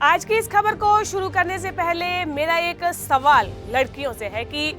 आज की इस खबर को शुरू करने से पहले मेरा एक सवाल लड़कियों से है कि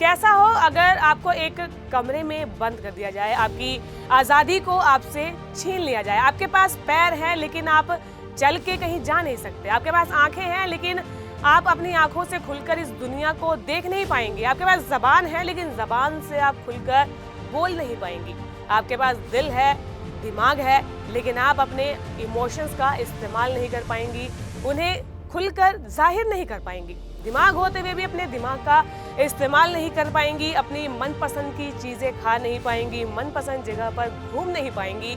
कैसा हो अगर आपको एक कमरे में बंद कर दिया जाए, आपकी आज़ादी को आपसे छीन लिया जाए। आपके पास पैर हैं लेकिन आप चल के कहीं जा नहीं सकते। आपके पास आंखें हैं लेकिन आप अपनी आंखों से खुलकर इस दुनिया को देख नहीं पाएंगे। आपके पास ज़बान है लेकिन ज़बान से आप खुलकर बोल नहीं पाएंगी। आपके पास दिल है, दिमाग है, लेकिन आप अपने इमोशंस का इस्तेमाल नहीं कर पाएंगी, उन्हें खुलकर जाहिर नहीं कर पाएंगी। दिमाग होते हुए भी अपने दिमाग का इस्तेमाल नहीं कर पाएंगी, अपनी मनपसंद की चीज़ें खा नहीं पाएंगी, मनपसंद जगह पर घूम नहीं पाएंगी।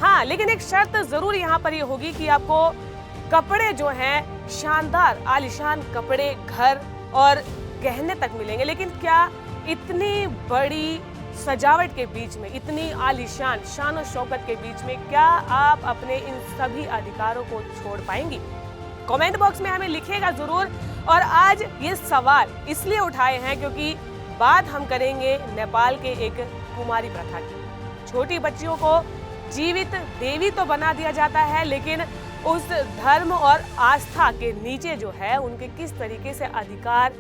हाँ, लेकिन एक शर्त ज़रूर यहाँ पर ये होगी कि आपको कपड़े जो हैं शानदार आलीशान कपड़े, घर और गहने तक मिलेंगे। लेकिन क्या इतनी बड़ी सजावट के बीच में, इतनी आलीशान शान और शौकत के बीच में क्या आप अपने इन सभी अधिकारों को छोड़ पाएंगी? कमेंट बॉक्स में हमें लिखिएगा जरूर। और आज ये सवाल इसलिए उठाए हैं क्योंकि बात हम करेंगे नेपाल के एक कुमारी प्रथा की। छोटी बच्चियों को जीवित देवी तो बना दिया जाता है, लेकिन उस धर्म और आस्था के नीचे जो है उनके किस तरीके से अधिकार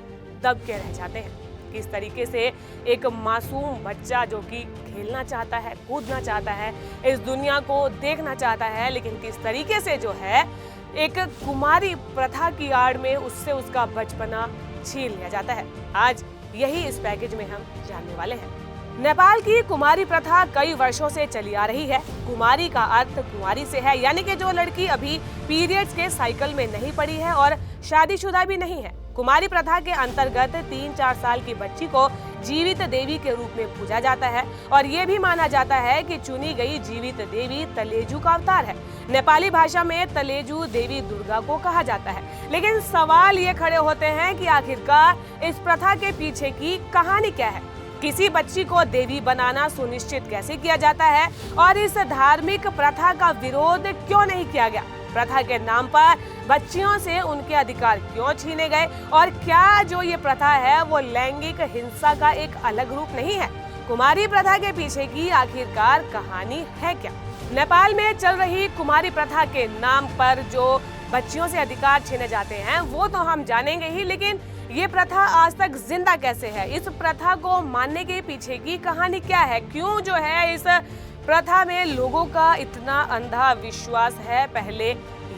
दब के रह जाते हैं। किस तरीके से एक मासूम बच्चा जो कि खेलना चाहता है, कूदना चाहता है, इस दुनिया को देखना चाहता है, लेकिन किस तरीके से जो है एक कुमारी प्रथा की आड़ में उससे उसका बचपना छीन लिया जाता है। आज यही इस पैकेज में हम जानने वाले हैं। नेपाल की कुमारी प्रथा कई वर्षों से चली आ रही है। कुमारी का अर्थ कुंवारी से है, यानी कि जो लड़की अभी पीरियड्स के साइकिल में नहीं पड़ी है और शादीशुदा भी नहीं है। कुमारी प्रथा के अंतर्गत 3-4 साल की बच्ची को जीवित देवी के रूप में पूजा जाता है और ये भी माना जाता है कि चुनी गई जीवित देवी तलेजू का अवतार है। नेपाली भाषा में तलेजू देवी दुर्गा को कहा जाता है। लेकिन सवाल ये खड़े होते हैं कि आखिरकार इस प्रथा के पीछे की कहानी क्या है? किसी बच्ची को देवी बनाना सुनिश्चित कैसे किया जाता है और इस धार्मिक प्रथा का विरोध क्यों नहीं किया गया? प्रथा के नाम पर बच्चियों से उनके अधिकार क्यों छीने गए? और क्या जो ये प्रथा है वो लैंगिक हिंसा का एक अलग रूप नहीं है? कुमारी प्रथा के पीछे की आखिरकार कहानी है क्या? नेपाल में चल रही कुमारी प्रथा के नाम पर जो बच्चियों से अधिकार छीने जाते हैं वो तो हम जानेंगे ही, लेकिन ये प्रथा आज तक जिंदा कैसे है? इस प्रथा को मानने के पीछे की कहानी क्या है? क्यों जो है इस प्रथा में लोगों का इतना अंधा विश्वास है? पहले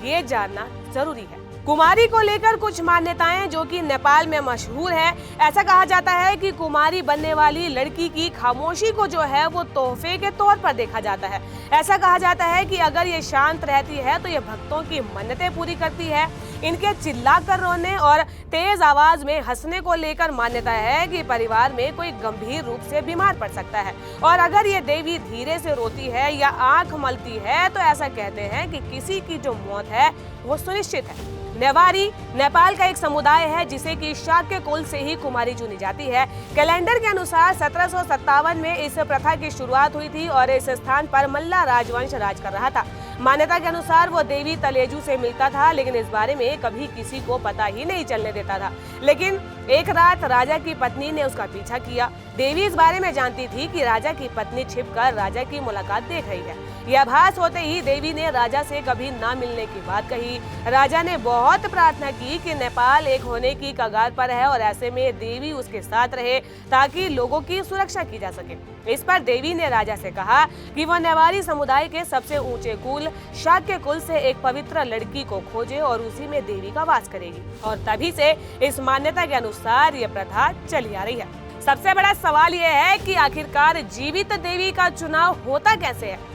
ये जानना जरूरी है। कुमारी को लेकर कुछ मान्यताएं जो कि नेपाल में मशहूर है। ऐसा कहा जाता है कि कुमारी बनने वाली लड़की की खामोशी को जो है वो तोहफे के तौर पर देखा जाता है। ऐसा कहा जाता है कि अगर ये शांत रहती है तो ये भक्तों की मन्नतें पूरी करती है। इनके चिल्लाकर रोने और तेज आवाज में हंसने को लेकर मान्यता है कि परिवार में कोई गंभीर रूप से बीमार पड़ सकता है। और अगर ये देवी धीरे से रोती है या आंख मलती है तो ऐसा कहते हैं कि किसी की जो मौत है वो सुनिश्चित है। नेवारी नेपाल का एक समुदाय है जिसे कि शाक्य कुल से ही कुमारी चुनी जाती है। कैलेंडर के अनुसार 1757 में इस प्रथा की शुरुआत हुई थी और इस स्थान पर मल्ला राजवंश राज कर रहा था। मान्यता के अनुसार वो देवी तलेजू से मिलता था, लेकिन इस बारे में कभी किसी को पता ही नहीं चलने देता था। लेकिन एक रात राजा की पत्नी ने उसका पीछा किया। देवी इस बारे में जानती थी कि राजा की पत्नी छिपकर राजा की मुलाकात देख रही है। यह आभास होते ही देवी ने राजा से कभी ना मिलने की बात कही। राजा ने बहुत प्रार्थना की कि नेपाल एक होने की कगार पर है और ऐसे में देवी उसके साथ रहे ताकि लोगों की सुरक्षा की जा सके। इस पर देवी ने राजा से कहा कि वह नेवारी समुदाय के सबसे ऊंचे कुल शाक्य कुल से एक पवित्र लड़की को खोजे और उसी में देवी का वास करेगी। और तभी से इस मान्यता के अनुसार ये प्रथा चली आ रही है। सबसे बड़ा सवाल ये है कि आखिरकार जीवित देवी का चुनाव होता कैसे है?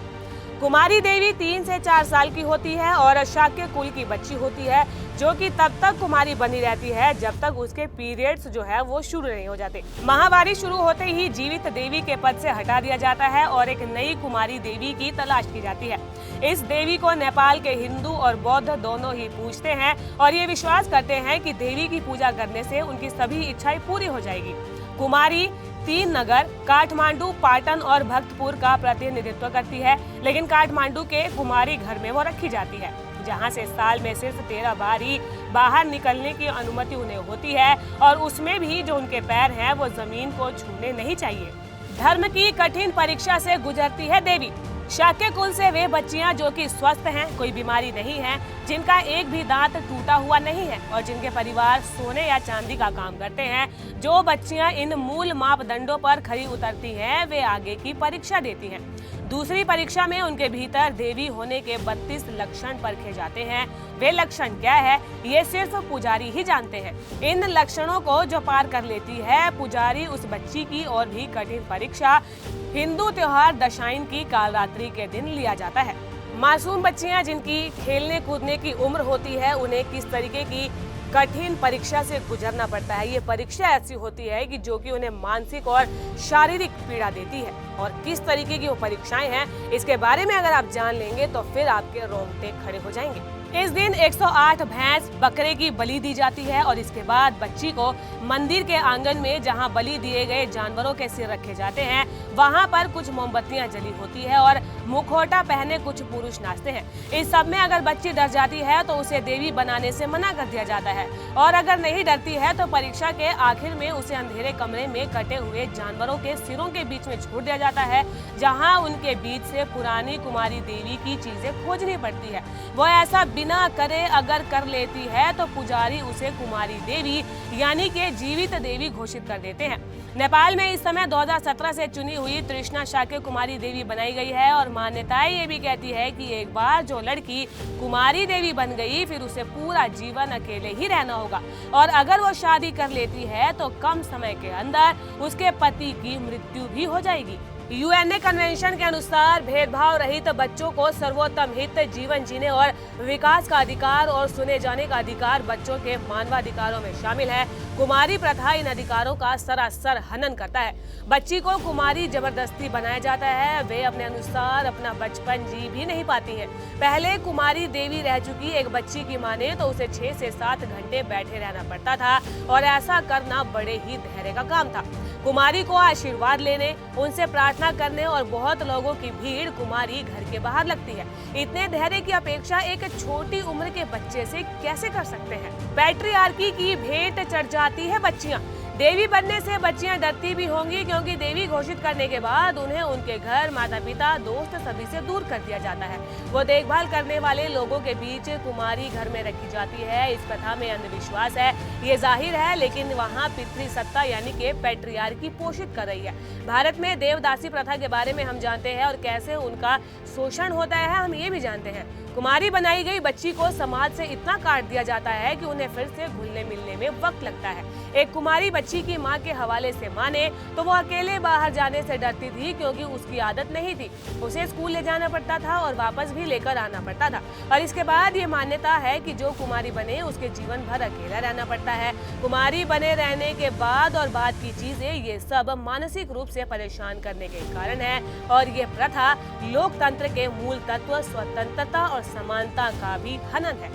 कुमारी देवी 3 से 4 साल की होती है और शाक्य कुल की बच्ची होती है जो कि तब तक कुमारी बनी रहती है जब तक उसके पीरियड्स जो है वो शुरू नहीं हो जाते। माहवारी शुरू होते ही जीवित देवी के पद से हटा दिया जाता है और एक नई कुमारी देवी की तलाश की जाती है। इस देवी को नेपाल के हिंदू और बौद्ध दोनों ही पूजते हैं और ये विश्वास करते हैं कि देवी की पूजा करने से उनकी सभी इच्छाएं पूरी हो जाएगी। कुमारी 3 नगर काठमांडू, पाटन और भक्तपुर का प्रतिनिधित्व करती है, लेकिन काठमांडू के कुमारी घर में वो रखी जाती है जहां से साल में सिर्फ 13 बार ही बाहर निकलने की अनुमति उन्हें होती है और उसमें भी जो उनके पैर हैं वो जमीन को छूने नहीं चाहिए। धर्म की कठिन परीक्षा से गुजरती है देवी। शाक्य कुल से वे बच्चियां जो कि स्वस्थ हैं, कोई बीमारी नहीं है, जिनका एक भी दांत टूटा हुआ नहीं है और जिनके परिवार सोने या चांदी का काम करते हैं, जो बच्चियां इन मूल मापदंडों पर खरी उतरती हैं, वे आगे की परीक्षा देती हैं। दूसरी परीक्षा में उनके भीतर देवी होने के 32 लक्षण परखे जाते हैं। वे लक्षण क्या है, ये सिर्फ पुजारी ही जानते हैं। इन लक्षणों को जो पार कर लेती है पुजारी, उस बच्ची की और भी कठिन परीक्षा हिंदू त्योहार दशाईन की कालरात्रि के दिन लिया जाता है। मासूम बच्चियां जिनकी खेलने कूदने की उम्र होती है, उन्हें किस तरीके की कठिन परीक्षा से गुजरना पड़ता है। ये परीक्षा ऐसी होती है कि जो कि उन्हें मानसिक और शारीरिक पीड़ा देती है, और किस तरीके की वो परीक्षाएं हैं, इसके बारे में अगर आप जान लेंगे तो फिर आपके रोंगटे खड़े हो जाएंगे। इस दिन 108 भैंस बकरे की बलि दी जाती है और इसके बाद बच्ची को मंदिर के आंगन में, जहां बलि दिए गए जानवरों के सिर रखे जाते हैं, वहां पर कुछ मोमबत्तियां जली होती है और मुखौटा पहने कुछ पुरुष नाचते हैं। इस सब में अगर बच्ची डर जाती है तो उसे देवी बनाने से मना कर दिया जाता है, और अगर नहीं डरती है तो परीक्षा के आखिर में उसे अंधेरे कमरे में कटे हुए जानवरों के सिरों के बीच में छोड़ दिया जाता है, जहाँ उनके बीच से पुरानी कुमारी देवी की चीजें खोजनी पड़ती है। वो ऐसा बिना करे अगर कर लेती है तो पुजारी उसे कुमारी देवी यानी कि जीवित देवी घोषित कर देते हैं। नेपाल में इस समय 2017 से चुनी हुई तृष्णा शाक्य कुमारी देवी बनाई गई है, और मान्यताएं ये भी कहती है कि एक बार जो लड़की कुमारी देवी बन गई फिर उसे पूरा जीवन अकेले ही रहना होगा, और अगर वो शादी कर लेती है तो कम समय के अंदर उसके पति की मृत्यु भी हो जाएगी। यूएनए कन्वेंशन के अनुसार भेदभाव रहित बच्चों को सर्वोत्तम हित, जीवन जीने और विकास का अधिकार और सुने जाने का अधिकार बच्चों के मानवाधिकारों में शामिल है। कुमारी प्रथा इन अधिकारों का सरासर हनन करता है। बच्ची को कुमारी जबरदस्ती बनाया जाता है, वे अपने अनुसार अपना बचपन जी भी नहीं पाती हैं। पहले कुमारी देवी रह चुकी एक बच्ची की माने तो उसे 6 से 7 घंटे बैठे रहना पड़ता था, और ऐसा करना बड़े ही धैर्य का काम था। कुमारी को आशीर्वाद लेने, उनसे प्रार्थना करने और बहुत लोगों की भीड़ कुमारी घर के बाहर लगती है। इतने धैर्य की अपेक्षा एक छोटी उम्र के बच्चे से कैसे कर सकते हैं। पैट्रियार्की की भेंट चढ़ जाती है बच्चियां। देवी बनने से बच्चियां डरती भी होंगी, क्योंकि देवी घोषित करने के बाद उन्हें उनके घर, माता पिता, दोस्त सभी से दूर कर दिया जाता है। वो देखभाल करने वाले लोगों के बीच कुमारी घर में रखी जाती है। इस प्रथा में अंधविश्वास है, ये जाहिर है, लेकिन वहाँ पितृ सत्ता यानी कि पैट्रियार्की पोषित कर रही है। भारत में देवदासी प्रथा के बारे में हम जानते हैं, और कैसे उनका शोषण होता है हम ये भी जानते हैं। कुमारी बनाई गई बच्ची को समाज से इतना काट दिया जाता है कि उन्हें फिर से घुलने मिलने में वक्त लगता है। एक कुमारी बच्ची की मां के हवाले से माने तो वो अकेले बाहर जाने से डरती थी, क्योंकि उसकी आदत नहीं थी। उसे स्कूल ले जाना पड़ता था और वापस भी लेकर आना पड़ता था। और इसके बाद ये मान्यता है कि जो कुमारी बने उसके जीवन भर अकेला रहना पड़ता है। कुमारी बने रहने के बाद और बाद की चीजें, ये सब मानसिक रूप से परेशान करने के कारण है, और ये प्रथा लोकतंत्र के मूल तत्व स्वतंत्रता और समानता का भी हनन है।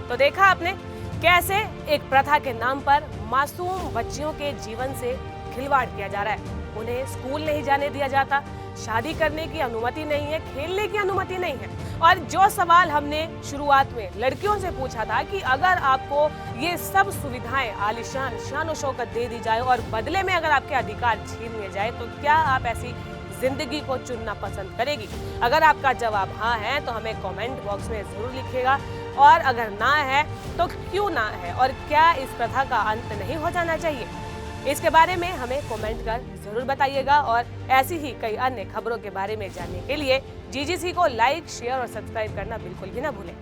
तो देखा आपने कैसे एक प्रथा के नाम पर मासूम बच्चियों के जीवन से खिलवाड़ किया जा रहा है। उन्हें स्कूल नहीं जाने दिया जाता, शादी करने की अनुमति नहीं है, खेलने की अनुमति नहीं है। और जो सवाल हमने शुरुआत में लड़कियों से पूछा था कि अगर आपको ये सब सुविधाएं आलिशान शान शौकत दे दी जाए और बदले में अगर आपके अधिकार छीन लिए जाए, तो क्या आप ऐसी जिंदगी को चुनना पसंद करेगी? अगर आपका जवाब हाँ है तो हमें कमेंट बॉक्स में जरूर लिखिएगा, और अगर ना है तो क्यों ना है, और क्या इस प्रथा का अंत नहीं हो जाना चाहिए, इसके बारे में हमें कमेंट कर जरूर बताइएगा। और ऐसी ही कई अन्य खबरों के बारे में जानने के लिए GGC को लाइक, शेयर और सब्सक्राइब करना बिल्कुल भी ना भूलें।